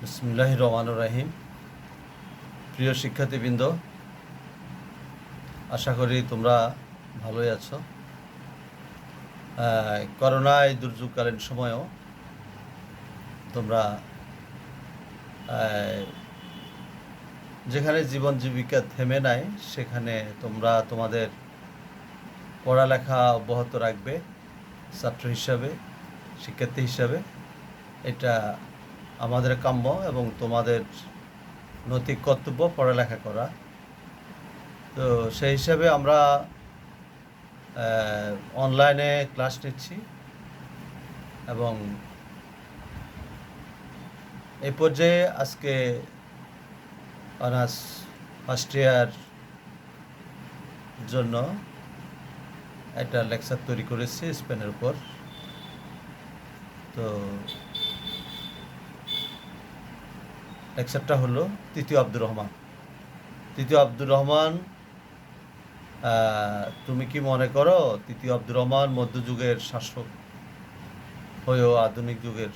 বিসমিল্লাহির রহমানির রহিম। প্রিয় শিক্ষার্থীবৃন্দ, আশা করি তোমরা ভালোই আছো। করোনা এই দুর্যোগকালীন সময়েও তোমরা যেখানে জীবন জীবিকা থেমে নাই সেখানে তোমরা তোমাদের পড়ালেখা অব্যাহত রাখবে। ছাত্র হিসাবে, শিক্ষার্থী হিসাবে এটা আমাদের কাম্য এবং তোমাদের নৈতিক কর্তব্য পড়ালেখা করা। তো সেই হিসাবে আমরা অনলাইনে ক্লাস নিচ্ছি এবং এই পর্যায়ে আজকে অনার্স ফার্স্ট ইয়ার জন্য একটা লেকচার তৈরি করেছি স্পেনের উপর। তো লেকচারটা হলো তৃতীয় আব্দুর রহমান। তৃতীয় আব্দুর রহমান, তুমি কি মনে করো তৃতীয় আব্দুর রহমান মধ্যযুগের শাসক হয়েও আধুনিক যুগের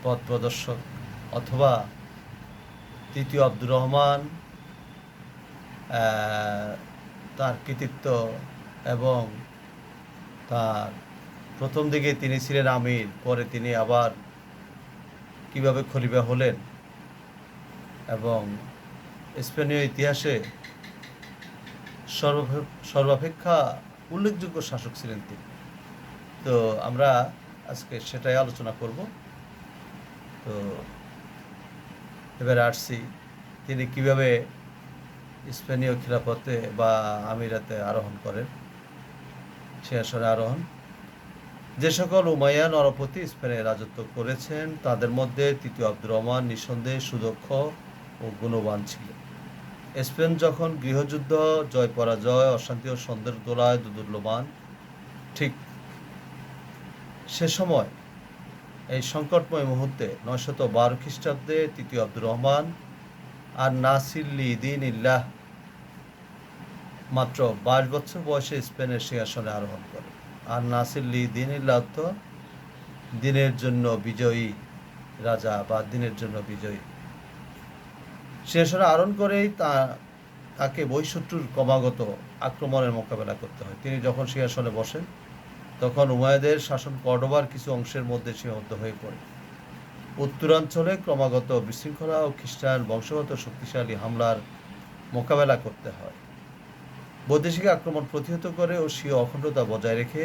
পথ প্রদর্শক, অথবা তৃতীয় আব্দুর রহমান তার কৃতিত্ব এবং তার প্রথম দিকে তিনি ছিলেন আমির, পরে তিনি আবার কিভাবে খলিফা হলেন এবং স্পেনীয় ইতিহাসে সর্বাপেক্ষা উল্লেখযোগ্য শাসক ছিলেন তিনি। তো আমরা আজকে সেটাই আলোচনা করব। তো এবারে আসছি তিনি কিভাবে স্পেনীয় খিলাফতে বা আমিরাতে আরোহণ করেন, সিংহাসনে আরোহণ। যে সকল উমাইয়া নরপতি স্পেনে রাজত্ব করেছেন তাদের মধ্যে তৃতীয় আব্দুর রহমান নিঃসন্দেহে সুদক্ষ ও গুণবান ছিলেন। স্পেন যখন গৃহযুদ্ধ, জয় পরাজয়, অশান্তি ও সন্দেহের দোলায় দুদুল্যমান, ঠিক সে সময় এই সংকটময় মুহূর্তে 912 খ্রিস্টাব্দে তৃতীয় আব্দুর রহমান আর নাসির দিন ইল্লাহ মাত্র 22 বছর বয়সে স্পেনের সিংহাসনে আরোহণ করে। আর নাসির দিন ইল্লাহ অর্থ দিনের জন্য বিজয়ী রাজা বা দিনের জন্য বিজয়ী। সিংহাসনে আরোহণ করেই তাকে বহিঃশত্রুর ক্রমাগত আক্রমণের মোকাবেলা করতে হয়। তিনি যখন সিংহাসনে বসেন তখন উমাইয়াদের শাসন কর্ডোবার কিছু অংশের মধ্যে সীমাবদ্ধ হয়ে পড়ে। উত্তরাঞ্চলে ক্রমাগত বিশৃঙ্খলা ও খ্রিস্টান বংশগত শক্তিশালী হামলার মোকাবেলা করতে হয়। বৈদেশিক আক্রমণ প্রতিহত করে ও স্বীয় অখণ্ডতা বজায় রেখে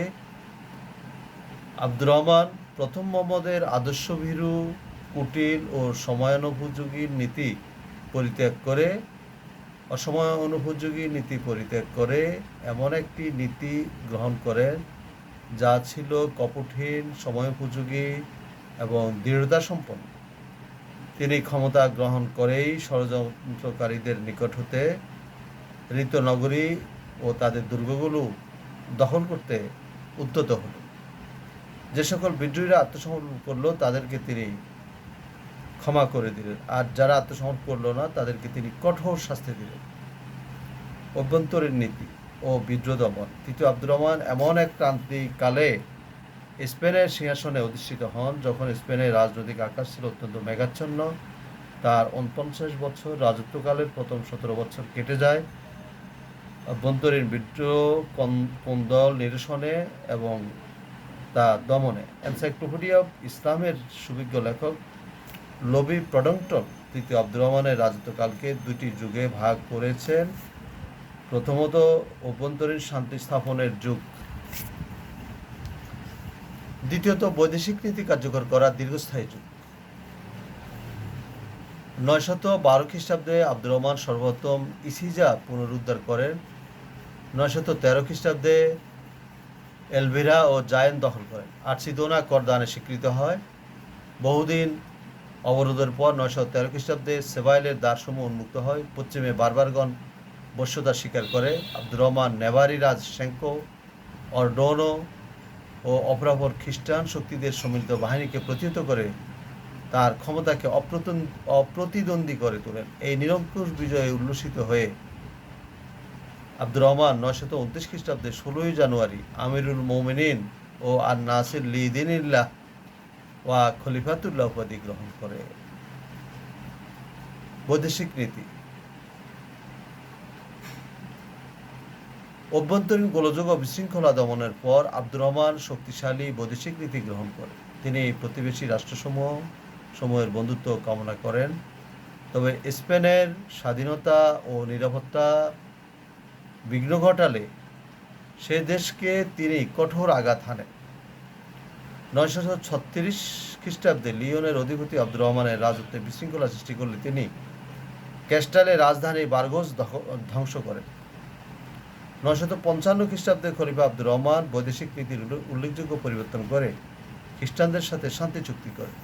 আব্দুর রহমান প্রথম মোহাম্মদের আদর্শভীরু, কুটিল ও সময়ানুপযোগী নীতি পরিত্যাগ করে এমন একটি নীতি গ্রহণ করেন যা ছিল কপটহীন, সময়োপযোগী এবং দৃঢ়তা সম্পন্ন। তিনি ক্ষমতা গ্রহণ করেই ষড়যন্ত্রকারীদের নিকট হতে ঋত নগরী ও তাদের দুর্গগুলো দখল করতে উদ্যত হল। যে সকল বিদ্রোহীরা আত্মসমর্পণ করলো তাদেরকে তিনি ক্ষমা করে দিলেন, আর যারা আত্মসমর্পণ করলো না তাদেরকে তিনি কঠোর শাস্তি দিলেন। অভ্যন্তরীণ নীতি ও বিদ্রোহ দমন। তৃতীয় আব্দুর রহমান এমন এক ক্রান্তিকালে স্পেনের সিংহাসনে অধিষ্ঠিত হন যখন স্পেনের রাজনৈতিক আকাশ ছিল অত্যন্ত মেঘাচ্ছন্ন। তার 49 বছর রাজত্বকালের প্রথম 17 বছর কেটে যায় অভ্যন্তরীণ বিদ্রোহ, কোন্দল নিরসনে এবং তা দমনে। এনসাইক্লোপিডিয়া অব ইসলামের সুবিজ্ঞ লেখক লবি প্রডংটন তৃতীয় আব্দুর রহমানের রাজত্বকালকে দুটি যুগে ভাগ করেছেন। প্রথমত অভ্যন্তরীণ শান্তি স্থাপনের যুগ, দ্বিতীয়ত বৈদেশিক নীতি কার্যকর করার দীর্ঘস্থায়ী যুগ। 912 খ্রিস্টাব্দে আব্দুর রহমান সর্বপ্রথম ইসিজা পুনরুদ্ধার করেন। 913 খ্রিস্টাব্দে এলভিরা ও জায়েন দখল করেন। আর্চিদোনা করদানে স্বীকৃত হয়। বহুদিন অবরোধের পর 913 খ্রিস্টাব্দে সেভাইলের দ্বারসমূহ উন্মুক্ত হয়। পশ্চিমে বারবারগণ বশ্যতা স্বীকার করে। আব্দুর রহমান নেভারি রাজ সেঙ্কো, অর্ডোনো ও অপরাপর খ্রিস্টান শক্তিদের সম্মিলিত বাহিনীকে প্রতিহত করে তার ক্ষমতাকে অপ্রতিদ্বন্দ্বী করে তোলেন। এই নিরঙ্কুশ বিজয়ে উল্লসিত হয়ে আব্দুর রহমান 929 খ্রিস্টাব্দে 16 জানুয়ারি আমিরুল মোমিনিন ও আর নাসির দিন ইল্লাহ ওয়া খলিফাতুল্লাহ উপাধি গ্রহণ করে। বৈদেশিক নীতি। অভ্যন্তরীণ গোলযোগ ও বিশৃঙ্খলা দমনের পর আব্দুর রহমান শক্তিশালী বৈদেশিক নীতি গ্রহণ করেন। তিনি প্রতিবেশী রাষ্ট্রসমূহের বন্ধুত্ব কামনা করেন, তবে স্পেনের স্বাধীনতা ও নিরাপত্তা বিঘ্ন ঘটালে সে দেশকে তিনি কঠোর আঘাত হানেন। 936 খ্রিস্টাব্দে লিওনের অধিপতি আব্দুর রহমানের রাজত্বে বিশৃঙ্খলা সৃষ্টি করলে তিনি ক্যাস্টালের রাজধানী বার্গোস ধ্বংস করেন। 955 খ্রিস্টাব্দে খলিফা আব্দুর রহমান বৈদেশিক নীতির উল্লেখযোগ্য পরিবর্তন করে খ্রিস্টানদের সাথে শান্তি চুক্তি করেন।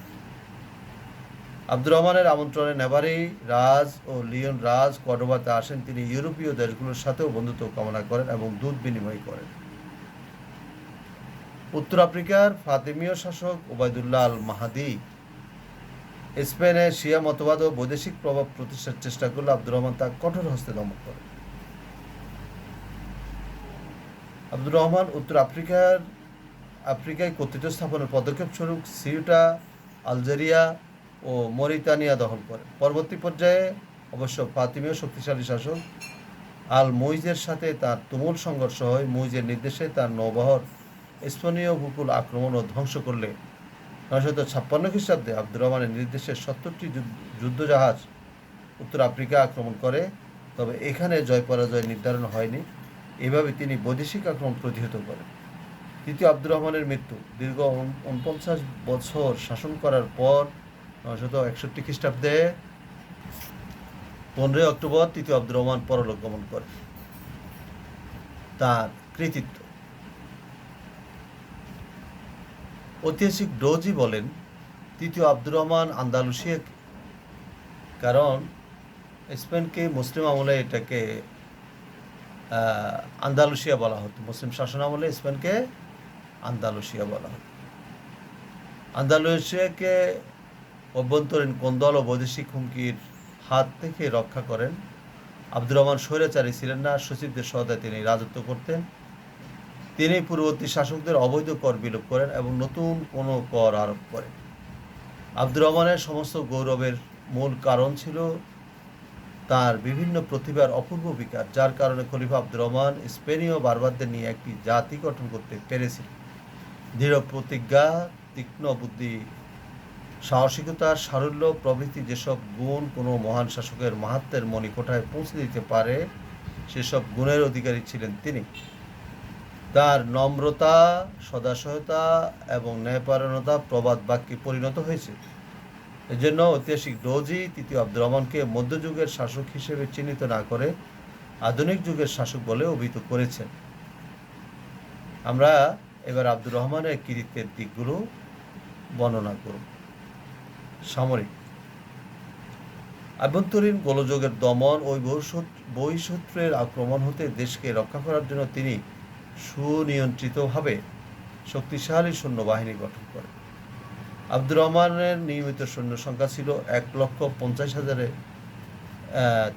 আব্দুর রহমানের আমন্ত্রণে নেভারি রাজ ও লিওন রাজ কর্ডোবাতে আসেন। তিনি ইউরোপীয় দেশগুলোর সাথেও বন্ধুত্ব কামনা করেন এবং দূত বিনিময় করেন। উত্তর আফ্রিকার ফাতিমীয় শাসক ওবায়দুল্লাহ আল মাহাদি স্পেনে শিয়া মতবাদ ও বৈদেশিক প্রভাব প্রতিষ্ঠার চেষ্টা করলে আব্দুর রহমান তা কঠোর হস্তে দমন করেন। আব্দুর রহমান উত্তর আফ্রিকায় কর্তৃত্ব স্থাপনের পদক্ষেপ স্বরূপ সিউটা, আলজেরিয়া ও মরিতানিয়া দখল করেন। পরবর্তী পর্যায়ে অবশ্য ফাতিমীয় শক্তিশালী শাসক আল মুইজের সাথে তার তুমুল সংঘর্ষ হয়। মুইজের নির্দেশে তার নৌবহর স্পেনীয় উপকূল আক্রমণ ও ধ্বংস করলে 956 খ্রিস্টাব্দে আব্দুর রহমানের নির্দেশে 70টি যুদ্ধজাহাজ উত্তর আফ্রিকা আক্রমণ করে, তবে এখানে জয় পরাজয় নির্ধারণ হয়নি। এভাবে তিনি বৈদেশিক আক্রমণ প্রতিহত করেন। তৃতীয় আব্দুর রহমানের মৃত্যু। দীর্ঘ 49 বছর শাসন করার পর 961 খ্রিস্টাব্দে 15 অক্টোবর তৃতীয় আব্দুর রহমান পরলোক গমন করেন। তার কৃতিত্ব। ঐতিহাসিক ডোজি বলেন, তৃতীয় আব্দুর রহমান আন্দালুসিয়া, কারণ স্পেনকে মুসলিম আমলে এটাকে আন্দালুসিয়া বলা হতো। মুসলিম শাসন আমলে স্পেনকে আন্দালুসিয়া বলা হতো। আন্দালুসিয়াকে অভ্যন্তরীণ কোন্দল ও বৈদেশিক হুমকির হাত থেকে রক্ষা করেন। আব্দুর রহমান স্বৈরাচারী ছিলেন না, সচিবদের সহায়তায় তিনি রাজত্ব করতেন। তিনি পূর্ববর্তী শাসকদের অবৈধ কর বিলোপ করেন এবং নতুন কোনো কর আরোপ করেন। আব্দুর রহমানের সমস্ত গৌরবের মূল কারণ ছিল তার বিভিন্ন প্রতিভার অপূর্ব বিকাশ, যার কারণে খলিফা আব্দুর রহমান স্পেনীয় বারবারদের নিয়ে একটি জাতি গঠন করতে পেরেছিলেন। দৃঢ় প্রতিজ্ঞা, তীক্ষ্ণ বুদ্ধি, সাহসিকতার সারল্য প্রভৃতি যেসব গুণ কোনো মহান শাসকের মাহাত্ম্যের মণিকোঠায় পৌঁছে দিতে পারে, সেসব গুণের অধিকারী ছিলেন তিনি। তার নম্রতা, সদাসহতা এবং ন্যায়পরায়ণতা প্রবাদ বাক্যে পরিণত হয়েছে। এজন্য ঐতিহাসিক ডোজি তৃতীয় আব্দুর রহমানকে মধ্যযুগের শাসক হিসেবে চিহ্নিত না করে আধুনিক যুগের শাসক বলে অভিহিত করেছেন। আমরা এবার আব্দুর রহমানের কৃতিত্বের দিকগুলো বর্ণনা করব। সামরিক। আভ্যন্তরীণ গোলযোগের দমন ও বহিঃশত্রুর আক্রমণ হতে দেশকে রক্ষা করার জন্য তিনি সুনিয়ন্ত্রিতভাবে শক্তিশালী সৈন্যবাহিনী গঠন করেন। আব্দুর রহমানের নিয়মিত সৈন্য সংখ্যা ছিল 1,50,000-এ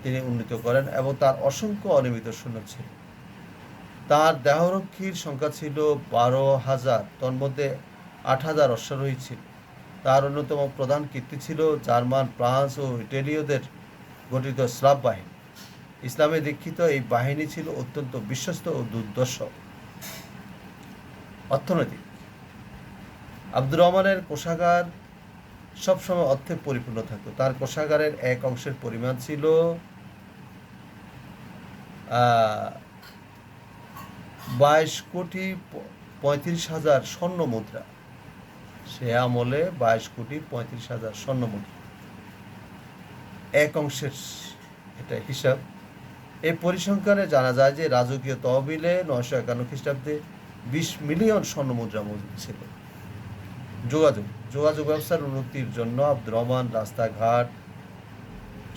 তিনি উন্নীত করেন এবং তার অসংখ্য অনিয়মিত সৈন্য ছিল। তার দেহরক্ষীর সংখ্যা ছিল 12,000, তন্মধ্যে 8,000 অশ্বারোহী ছিল। তার অন্যতম প্রধান কীর্তি ছিল জার্মান, ফ্রান্স ও ইটালীয়দের গঠিত স্লাভ বাহিনী। ইসলামে দীক্ষিত এই বাহিনী ছিল অত্যন্ত বিশ্বস্ত ও দুর্ধর্ষ। অর্থনৈতিক। আব্দুর রহমানের কোষাগার সবসময় অর্থে পরিপূর্ণ থাকত। তার কোষাগারের এক অংশের পরিমাণ ছিল 22,35,000 স্বর্ণ মুদ্রা। সে আমলে 22,35,000 স্বর্ণ মুদ্রা এক অংশের, এটা হিসাব। এই পরিসংখ্যানে জানা যায় যে রাজকীয় তহবিলে 951 খ্রিস্টাব্দে 20 মিলিয়ন স্বর্ণ মুদ্রা মজুদ ছিল। যোগাযোগ ব্যবস্থার উন্নতির জন্য আব্দুর রহমান রাস্তাঘাট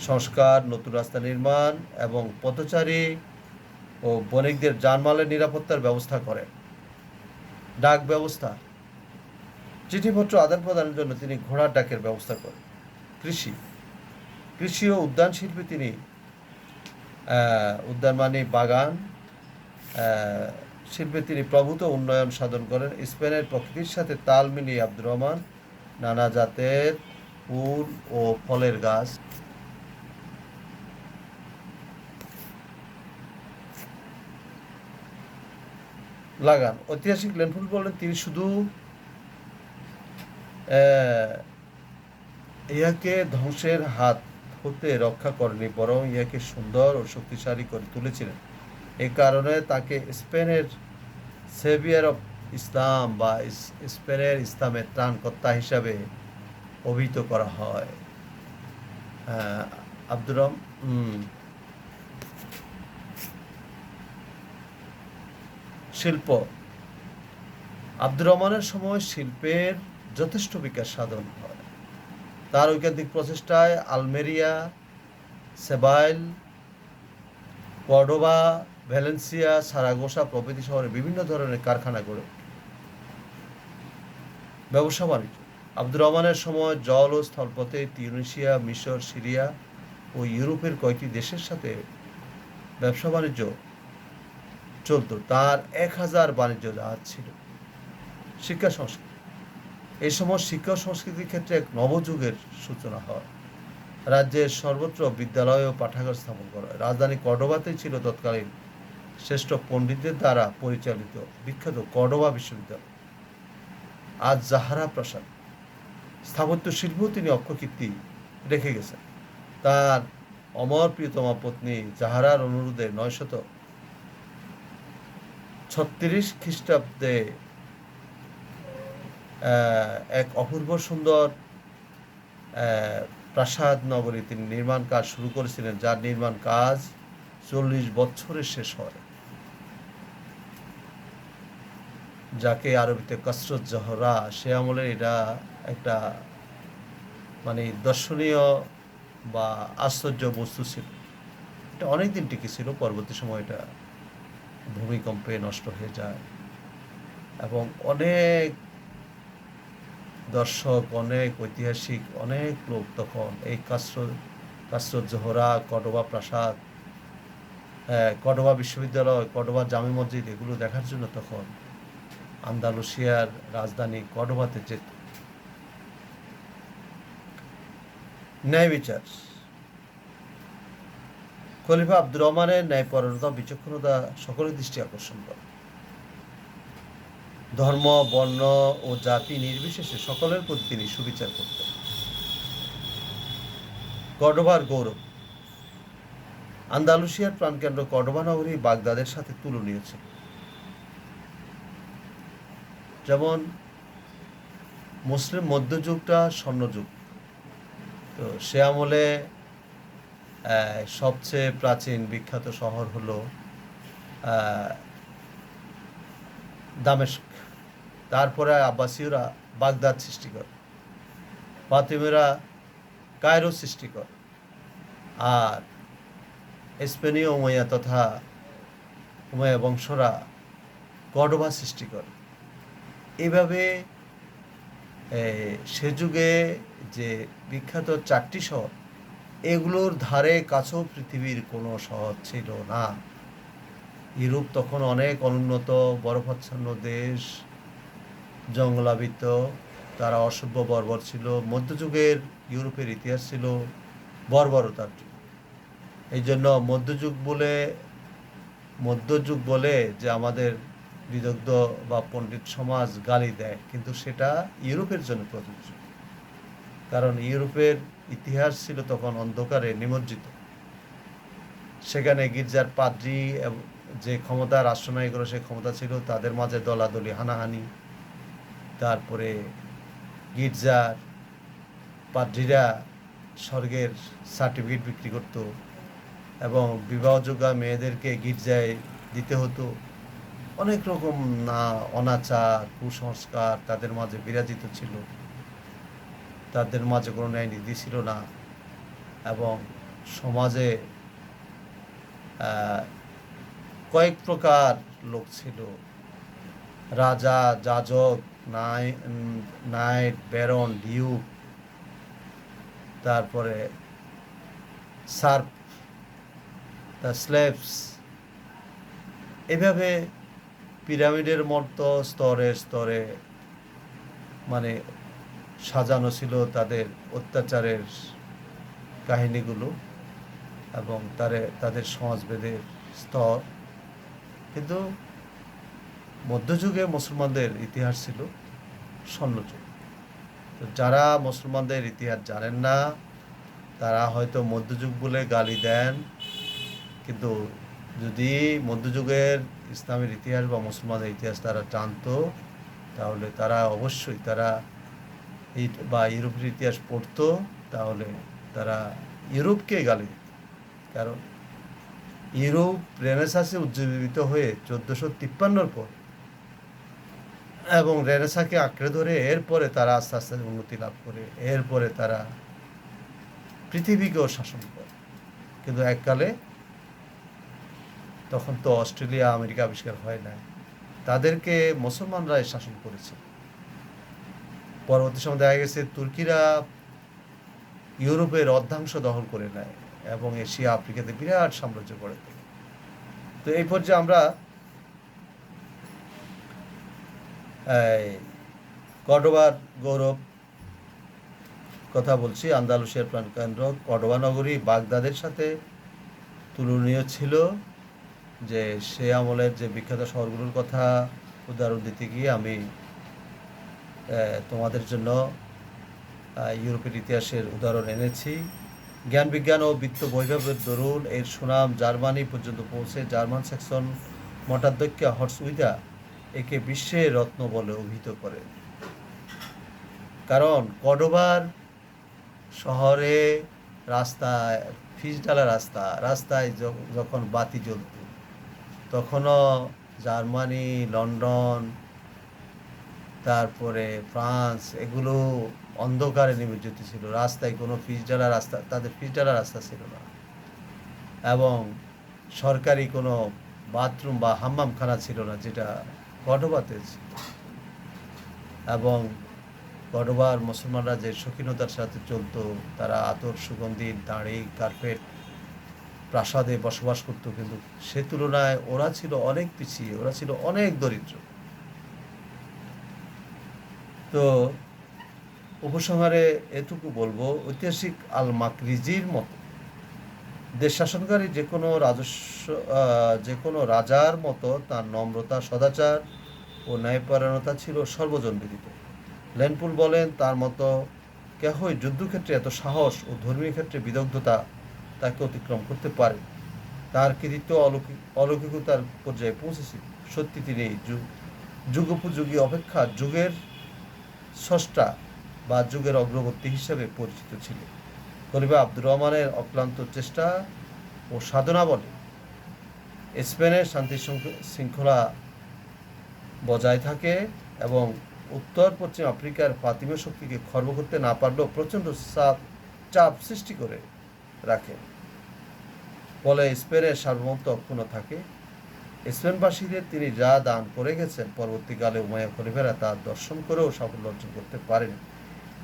সংস্কার, নতুন রাস্তা নির্মাণ এবং পথচারী ও বণিকদের যানমালের নিরাপত্তার ব্যবস্থা করেন। ডাক ব্যবস্থা। চিঠিপত্র আদান প্রদানের জন্য তিনি ঘোড়ার ডাকের ব্যবস্থা করেন। কৃষি ও উদ্যান শিল্পে তিনি উদ্যান মানে বাগান শিল্পে তিনি প্রভূত উন্নয়ন সাধন করেন। স্পেনের প্রকৃতির সাথে তাল মিলিয়ে আব্দুর রহমান নানা জাতের ফুল ও ফলের গাছ লাগান। ঐতিহাসিক লেনফুল বলেন, তিনি শুধু আহ, ইহাকে ধ্বংসের হাত হতে রক্ষা করেনি, বরং ইহাকে সুন্দর ও শক্তিশালী করে তুলেছিলেন। এই কারণে তাকে স্পেনের সেভিয়ার অফ ইসলাম বা স্পেনের ইসলামের ত্রাণকর্তা হিসাবে অভিহিত করা হয়। আহ, আব্দুর রহমান শিল্প। আব্দুর রহমানের সময় শিল্পের যথেষ্ট বিকাশ সাধন হয়। তার ঐকান্তিক প্রচেষ্টায় আলমেরিয়া, সেবাইল, কর্ডোবা, ভ্যালেন্সিয়া, সারাগোসা প্রভৃতি শহরে বিভিন্ন ধরনের কারখানা গড়ে ওঠে। ব্যবসা বাণিজ্য। আব্দুর রহমানের সময় জল ও স্থলপথে তিউনিসিয়া, মিশর, সিরিয়া ও ইউরোপের কয়েকটি দেশের সাথে ব্যবসা বাণিজ্য চলত। তার 1000 বাণিজ্য জাহাজ ছিল। শিক্ষা সংস্কৃতি। এই সময় শিক্ষা ও সংস্কৃতির ক্ষেত্রে এক নবযুগের সূচনা হয়। রাজ্যের সর্বত্র বিদ্যালয় ও পাঠাগার স্থাপন করা হয়। রাজধানী কর্ডোবাতেই ছিল তৎকালীন শ্রেষ্ঠ পণ্ডিতদের দ্বারা পরিচালিত বিখ্যাত কর্ডোবা বিশ্ববিদ্যালয়। আজ জাহারা প্রাসাদ। স্থাপত্য শিল্প তিনি অক্ষকীর্তি রেখে গেছেন। তার অমর প্রিয়তমা পত্নী জাহারার অনুরোধে 936 খ্রিস্টাব্দে এক অপূর্ব সুন্দর প্রাসাদ নগরী তিনি নির্মাণ কাজ শুরু করেছিলেন, যার নির্মাণ কাজ 40 বছরে শেষ হয়, যাকে আরবিতে কসরত জহরা। সে আমলে এটা একটা মানে দর্শনীয় বা আশ্চর্য বস্তু ছিল। এটা অনেকদিন টিকেছিল, পরবর্তী সময় এটা ভূমিকম্পে নষ্ট হয়ে যায় এবং অনেক দর্শক, অনেক ঐতিহাসিক, অনেক লোক তখন এই কাসরত জোহরা, কর্ডোবা প্রাসাদ, কর্ডোবা বিশ্ববিদ্যালয়, কর্ডোবা জামে মসজিদ এগুলো দেখার জন্য তখন আন্দালুসিয়ার রাজধানী কর্ডোবাতে যেত। ন্যায় বিচার। খলিফা আব্দুর রহমানের ন্যায়পরায়ণতা, বিচক্ষণতা সকলের দৃষ্টি আকর্ষণ করে। ধর্ম, বর্ণ ও জাতি নির্বিশেষে সকলের প্রতি তিনি সুবিচার করতেন। কর্ডোবার গৌরব। আন্দালুসিয়ার প্রাণকেন্দ্র কর্ডোবা নগরী বাগদাদের সাথে তুলনীয় ছিল। যেমন মুসলিম মধ্যযুগটা স্বর্ণযুগ, তো সে আমলে সবচেয়ে প্রাচীন বিখ্যাত শহর হলো দামেস্ক। তারপরে আব্বাসীয়রা বাগদাদ সৃষ্টি করে, ফাতিমিরা কায়রো সৃষ্টি করে, আর স্পেনীয় উমাইয়া তথা উমাইয়া বংশরা কর্ডোবা সৃষ্টি করে। এইভাবে সে যুগে যে বিখ্যাত 4টি শহর, এগুলোর ধারে কাছেও পৃথিবীর কোনো শহর ছিল না। ইউরোপ তখন অনেক অনুন্নত, বরফাচ্ছন্ন দেশ, জঙ্গলাবৃত, তারা অসভ্য বর্বর ছিল। মধ্যযুগের ইউরোপের ইতিহাস ছিল বর্বরতার যুগ। এই জন্য মধ্যযুগ বলে যে আমাদের বিদগ্ধ বা পণ্ডিত সমাজ গালি দেয়, কিন্তু সেটা ইউরোপের জন্য প্রযোজ্য। কারণ ইউরোপের ইতিহাস ছিল তখন অন্ধকারে নিমজ্জিত। সেখানে গির্জার পাদ্রী যে ক্ষমতা, রাষ্ট্রনায়করা সে ক্ষমতা ছিল, তাদের মাঝে দলাদলি, হানাহানি। তারপরে গির্জার পাদ্রীরা স্বর্গের সার্টিফিকেট বিক্রি করত এবং বিবাহযোগ্য মেয়েদেরকে গির্জায় দিতে হতো। অনেক রকম অনাচার, কুসংস্কার তাদের মাঝে বিরাজিত ছিল। তাদের মাঝে কোনো ন্যায় নীতি ছিল না এবং সমাজে কয়েক প্রকার লোক ছিল: রাজা, যাজক, নাইট, ব্যারন, ডিউক, তারপরে সার্প, স্লেভস। এভাবে পিরামিডের মতো স্তরে স্তরে মানে সাজানো ছিল তাদের অত্যাচারের কাহিনীগুলো এবং তাদের সমাজভেদের স্তর। কিন্তু মধ্যযুগে মুসলমানদের ইতিহাস ছিল স্বর্ণযুগ। তো যারা মুসলমানদের ইতিহাস জানেন না তারা হয়তো মধ্যযুগ বলে গালি দেন, কিন্তু যদি মধ্যযুগের ইসলামের ইতিহাস বা মুসলমানদের ইতিহাস তারা জানতো তাহলে তারা অবশ্যই বা ইউরোপের ইতিহাস পড়তো, তাহলে তারা ইউরোপকে গালি দিত। কারণ ইউরোপ রেনেসাঁসে উজ্জীবিত হয়ে 1453 পর এবং রেনেসাঁকে আঁকড়ে ধরে এরপরে তারা আস্তে আস্তে উন্নতি লাভ করে, এরপরে তারা পৃথিবীকেও শাসন করে। কিন্তু এককালে তখন তো অস্ট্রেলিয়া আমেরিকা আবিষ্কার হয় নাই, তাদেরকে মুসলমানরাই শাসন করেছে। পরবর্তী সময় দেখা গেছে তুর্কিরা ইউরোপের অর্ধাংশ দখল করে নেয় এবং এশিয়া আফ্রিকাতে বিরাট সাম্রাজ্য গড়ে তোলে। তো এই পর্যায়ে আমরা কর্ডোবার গৌরব কথা বলছি। আন্দালুসিয়ার প্রাণকেন্দ্র কর্ডোবা নগরী বাগদাদের সাথে তুলনীয় ছিল। যে সে আমলের যে বিখ্যাত শহরগুলোর কথা উদাহরণ দিতে গিয়ে আমি তোমাদের জন্য ইউরোপের ইতিহাসের উদাহরণ এনেছি। জ্ঞান বিজ্ঞান ও বিত্ত বৈভবের দরুন এর সুনাম জার্মানি পর্যন্ত পৌঁছে জার্মান সেকশন মঠাধ্যক্ষা হর্সউইদা একে বিশ্বের রত্ন বলে অভিহিত করে। কারণ কর্ডোবার শহরে রাস্তায় ফিসডালা রাস্তায় যখন বাতি জ্বলত তখনও জার্মানি, লন্ডন, তারপরে ফ্রান্স এগুলো অন্ধকারে নিমজ্জিত ছিল। রাস্তায় কোনো তাদের ফিসডালা রাস্তা ছিল না এবং সরকারি কোনো বাথরুম বা হাম্মামখানা ছিল না, যেটা কর্ডোবাতে ছিল। এবং কর্ডোবার মুসলমানরা যে শৌখিনতার সাথে চলতো, তারা আতর, সুগন্ধি, দাড়ি, কার্পেট, প্রাসাদে বসবাস করতো, কিন্তু সে তুলনায় ওরা ছিল অনেক পিছিয়ে, ওরা ছিল অনেক দরিদ্র। তো উপসংহারে এটুকু বলবো, ঐতিহাসিক আল মাকরিজির মতো দেশ শাসনকারী যে কোনো রাজার মতো তার নম্রতা, সদাচার ও ন্যায়পরায়ণতা ছিল সর্বজন বিদিত। লেনপুল বলেন, তার মতো কেহই যুদ্ধক্ষেত্রে এত সাহস ও ধর্মীয় ক্ষেত্রে বিদগ্ধতা তাকে অতিক্রম করতে পারে। তার কৃতিত্ব অলৌকিকতার পর্যায়ে পৌঁছেছে। সত্যি তিনি যুগোপযোগী অপেক্ষা যুগের স্রষ্টা বা যুগের অগ্রবর্তী হিসেবে পরিচিত ছিলেন। খলিফা আব্দুর রহমানের অক্লান্ত চেষ্টা ও সাধনা বলে স্পেনের শান্তি শৃঙ্খলা বজায় থাকে এবং উত্তর পশ্চিম আফ্রিকার ফাতিমীয় শক্তিকে খর্ব করতে না পারলেও প্রচণ্ড চাপ সৃষ্টি করে রাখে। ফলে স্পেনের সার্বভৌমত্ব অক্ষুণ্ণ থাকে। স্পেনবাসীদের তিনি যা দান করে গেছেন, পরবর্তীকালে উমাইয়া খলিফারা তা দর্শন করেও সাফল্য অর্জন করতে পারেন।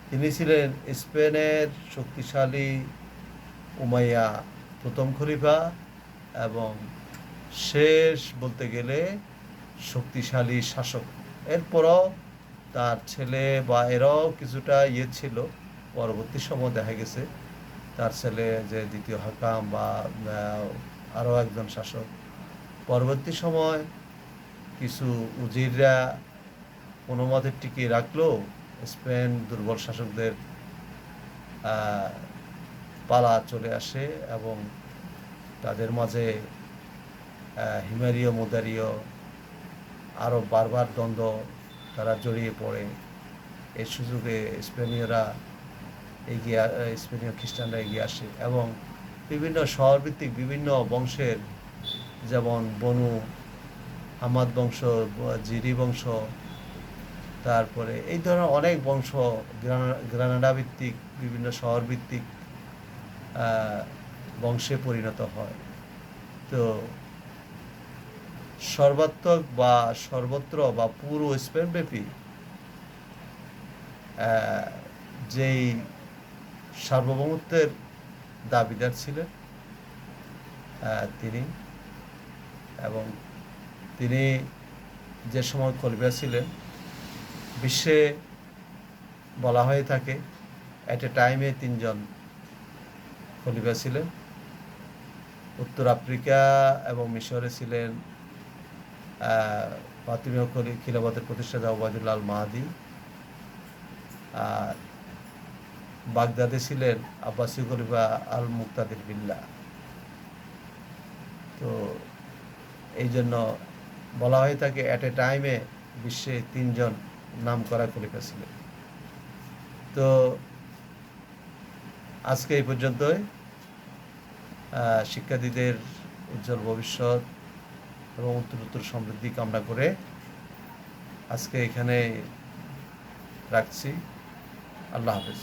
তিনি ছিলেন স্পেনের শক্তিশালী উমাইয়া প্রথম খলিফা এবং শেষ বলতে গেলে শক্তিশালী শাসক। এরপরও তার ছেলে বা এরাও কিছুটা ছিল। পরবর্তী সময় দেখা গেছে তার ছেলে যে দ্বিতীয় হাকাম বা আরও একজন শাসক, পরবর্তী সময় কিছু উজিররা কোনো মতে টিকিয়ে রাখলেও স্পেন দুর্বল শাসকদের পালা চলে আসে এবং তাদের মাঝে হিমারীয় মুদারীয় আরও বারবার দ্বন্দ্ব তারা জড়িয়ে পড়ে। এই সুযোগে স্পেনীয় খ্রিস্টানরা এগিয়ে আসে এবং বিভিন্ন শহরভিত্তিক বিভিন্ন বংশের, যেমন বনু হামাদ বংশ, জিরি বংশ, তারপরে এই ধরনের অনেক বংশ, গ্রানাডা ভিত্তিক বিভিন্ন শহর ভিত্তিক বংশে পরিণত হয়। তো সর্বাত্মক বা সর্বত্র বা পুরো স্পেনব্যাপী যেই সার্বভৌমত্বের দাবিদার ছিলেন তিনি, এবং তিনি যে সময় খলিফা ছিলেন, বিশ্বে বলা হয়ে থাকে অ্যাট এ টাইমে 3 জন খলিফা ছিলেন। উত্তর আফ্রিকা এবং মিশরে ছিলেন ফাতিমীয় খিলাফতের প্রতিষ্ঠাতা ওবায়দুল্লাহ আল মাহদী, আর বাগদাদে ছিলেন আব্বাসী খলিফা আল মুক্তাদির বিল্লাহ। তো এই জন্য বলা হয়ে থাকে অ্যাট এ টাইমে বিশ্বে 3 জন নামকরা খলিফা ছিলেন। তো আজকে এই পর্যন্তই। শিক্ষার্থীদের উজ্জ্বল ভবিষ্যৎ এবং উত্তরোত্তর সমৃদ্ধি কামনা করে আজকে এখানে রাখছি। আল্লাহ হাফেজ।